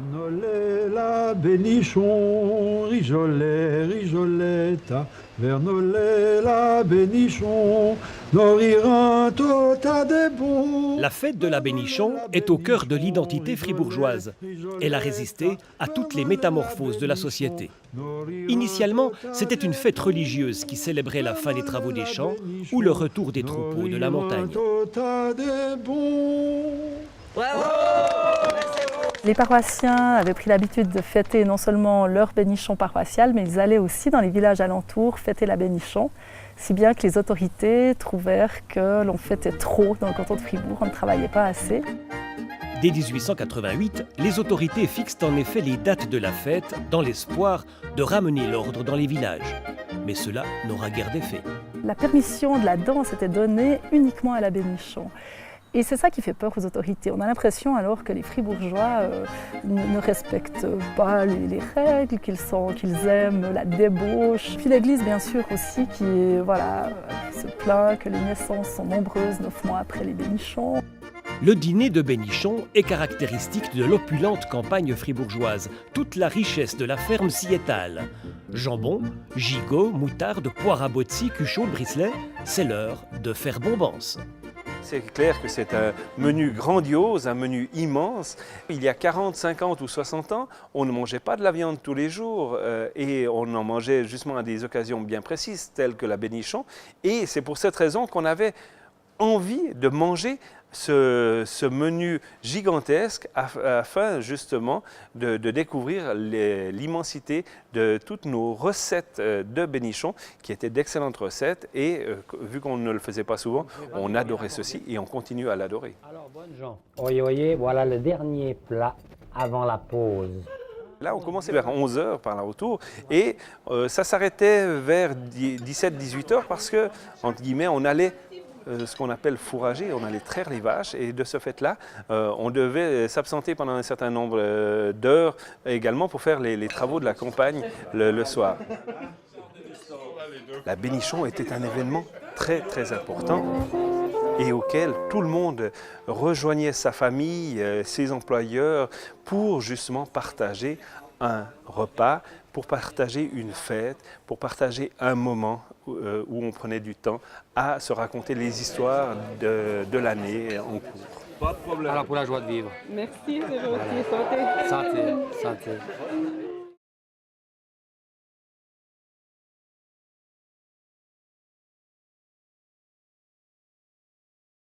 Vernolet bénichon, rijolet, rijoletta, Vernolet bénichon, noririn tota des bons. La fête de la Bénichon est au cœur de l'identité fribourgeoise. Elle a résisté à toutes les métamorphoses de la société. Initialement, c'était une fête religieuse qui célébrait la fin des travaux des champs ou le retour des troupeaux de la montagne. Les paroissiens avaient pris l'habitude de fêter non seulement leur bénichon paroissial, mais ils allaient aussi dans les villages alentours fêter la Bénichon, si bien que les autorités trouvèrent que l'on fêtait trop dans le canton de Fribourg, on ne travaillait pas assez. Dès 1888, les autorités fixent en effet les dates de la fête dans l'espoir de ramener l'ordre dans les villages. Mais cela n'aura guère d'effet. La permission de la danse était donnée uniquement à la Bénichon. Et c'est ça qui fait peur aux autorités. On a l'impression alors que les Fribourgeois ne respectent pas les règles, qu'ils aiment la débauche. Puis l'Église, bien sûr, aussi, qui se plaint que les naissances sont nombreuses 9 mois après les Bénichons. Le dîner de Bénichon est caractéristique de l'opulente campagne fribourgeoise. Toute la richesse de la ferme s'y étale. Jambon, gigot, moutarde, poire à botsy, cuchot, bricelet, c'est l'heure de faire bombance. C'est clair que c'est un menu grandiose, un menu immense. Il y a 40, 50 ou 60 ans, on ne mangeait pas de la viande tous les jours et on en mangeait justement à des occasions bien précises, telles que la Bénichon. Et c'est pour cette raison qu'on avait envie de manger ce menu gigantesque afin justement de découvrir l'immensité de toutes nos recettes de Bénichon qui étaient d'excellentes recettes et vu qu'on ne le faisait pas souvent, on adorait ceci et on continue à l'adorer. Alors bonnes gens, voyez, voilà le dernier plat avant la pause. Là, on commençait vers 11 h par là autour et ça s'arrêtait vers 17-18 h parce que, entre guillemets, on allait ce qu'on appelle fourrager, on allait traire les vaches et de ce fait-là, on devait s'absenter pendant un certain nombre d'heures également pour faire les travaux de la campagne le soir. La Bénichon était un événement très très important et auquel tout le monde rejoignait sa famille, ses employeurs pour justement partager un repas, pour partager une fête, pour partager un moment où on prenait du temps à se raconter les histoires de l'année en cours. Pas de problème. Alors pour la joie de vivre. Merci, c'est gentil. Santé. Santé, santé.